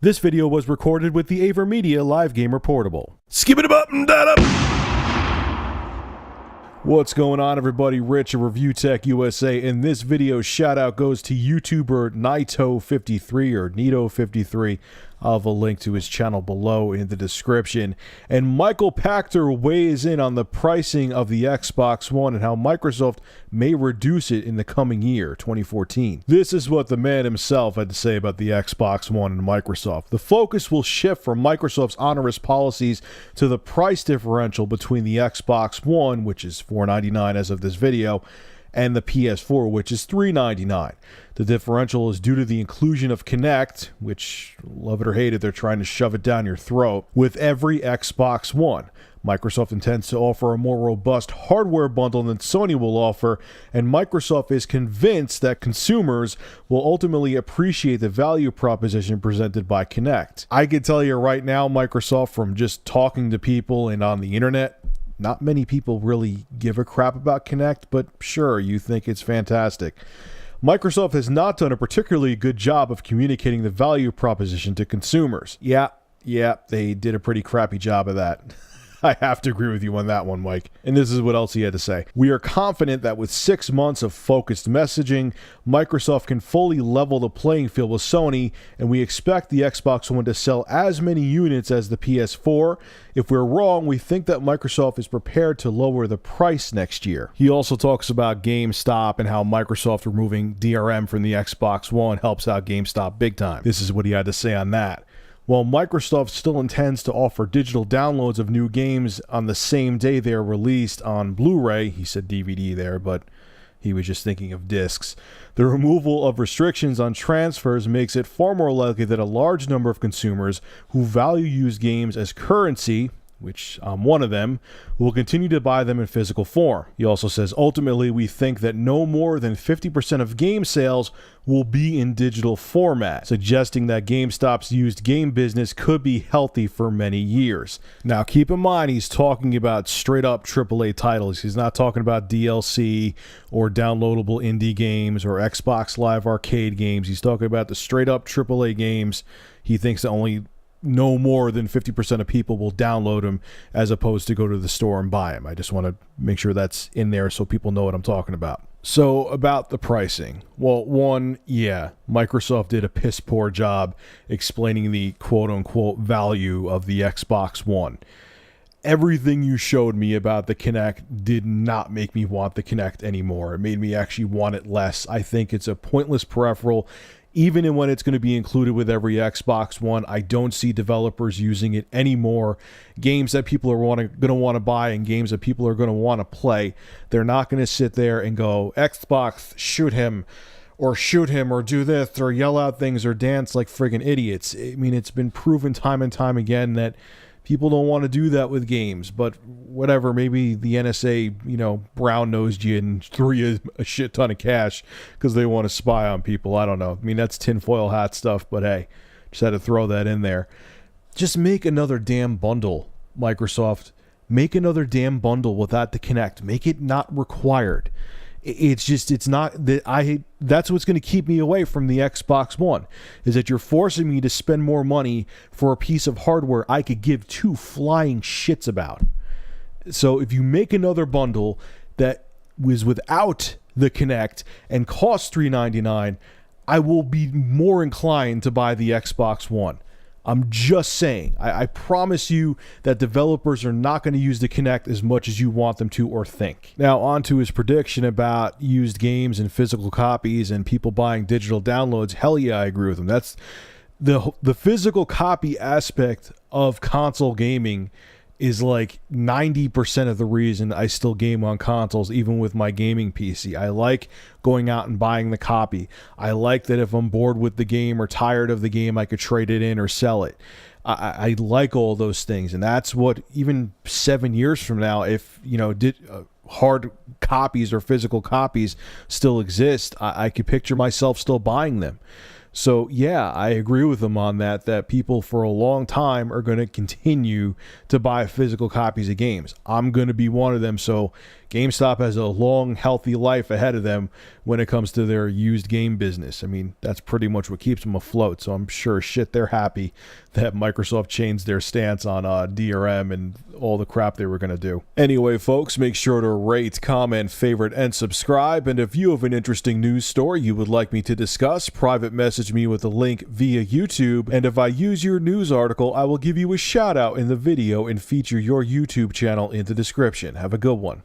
This video was recorded with the AverMedia Live Gamer Portable. Skip it up and that up! What's going on, everybody? Rich of Review Tech USA. In this video, shout out goes to YouTuber Nito53 or Nito53. I'll have a link to his channel below in the description. And Michael Pachter weighs in on the pricing of the Xbox One and how Microsoft may reduce it in the coming year, 2014. This is what the man himself had to say about the Xbox One and Microsoft. The focus will shift from Microsoft's onerous policies to the price differential between the Xbox One, which is $499 as of this video, and the PS4, which is $399. The differential is due to the inclusion of Kinect, which, love it or hate it, they're trying to shove it down your throat, with every Xbox One. Microsoft intends to offer a more robust hardware bundle than Sony will offer, and Microsoft is convinced that consumers will ultimately appreciate the value proposition presented by Kinect. I can tell you right now, Microsoft, from just talking to people and on the internet, not many people really give a crap about Kinect, but sure, you think it's fantastic. Microsoft has not done a particularly good job of communicating the value proposition to consumers. Yeah, they did a pretty crappy job of that. I have to agree with you on that one, Mike. And this is what else he had to say. We are confident that with 6 months of focused messaging, Microsoft can fully level the playing field with Sony, and we expect the Xbox One to sell as many units as the PS4. If we're wrong, we think that Microsoft is prepared to lower the price next year. He also talks about GameStop and how Microsoft removing DRM from the Xbox One helps out GameStop big time. This is what he had to say on that. While Microsoft still intends to offer digital downloads of new games on the same day they are released on Blu-ray, he said DVD there, but he was just thinking of discs, the removal of restrictions on transfers makes it far more likely that a large number of consumers who value used games as currency, which I'm one of them, will continue to buy them in physical form. He also says, ultimately, we think that no more than 50% of game sales will be in digital format, suggesting that GameStop's used game business could be healthy for many years. Now, keep in mind, he's talking about straight-up AAA titles. He's not talking about DLC or downloadable indie games or Xbox Live Arcade games. He's talking about the straight-up AAA games. He thinks that only no more than 50% of people will download them as opposed to go to the store and buy them. I just want to make sure that's in there so people know what I'm talking about. So about the pricing. Well, one, yeah, Microsoft did a piss poor job explaining the quote-unquote value of the Xbox One. Everything you showed me about the Kinect did not make me want the Kinect anymore. It made me actually want it less. I think it's a pointless peripheral. Even when it's going to be included with every Xbox One, I don't see developers using it anymore. Games that people are going to want to buy and games that people are going to want to play, they're not going to sit there and go, Xbox, shoot him, or do this, or yell out things, or dance like friggin' idiots. I mean, it's been proven time and time again that people don't want to do that with games, but whatever, maybe the NSA, brown-nosed you and threw you a shit ton of cash because they want to spy on people. I don't know. I mean, that's tinfoil hat stuff, but hey, just had to throw that in there. Just make another damn bundle, Microsoft. Make another damn bundle without the Kinect. Make it not required. It's not that that's what's going to keep me away from the Xbox One, is that you're forcing me to spend more money for a piece of hardware I could give two flying shits about. So if you make another bundle that was without the Kinect and costs $399, I will be more inclined to buy the Xbox One. I'm just saying. I promise you that developers are not going to use the Kinect as much as you want them to or think. Now, on to his prediction about used games and physical copies and people buying digital downloads. Hell yeah, I agree with him. That's the physical copy aspect of console gaming is like 90% of the reason I still game on consoles, even with my gaming PC. I like going out and buying the copy. I like that if I'm bored with the game or tired of the game, I could trade it in or sell it. I like all those things, and that's what, even 7 years from now, if hard copies or physical copies still exist, I could picture myself still buying them. So yeah, I agree with them on that people for a long time are going to continue to buy physical copies of games. I'm going to be one of them. So GameStop has a long, healthy life ahead of them when it comes to their used game business. I mean, that's pretty much what keeps them afloat. So I'm sure shit they're happy that Microsoft changed their stance on DRM and all the crap they were going to do. Anyway, folks, make sure to rate, comment, favorite, and subscribe. And if you have an interesting news story you would like me to discuss, private message me with a link via YouTube. And if I use your news article, I will give you a shout out in the video and feature your YouTube channel in the description. Have a good one.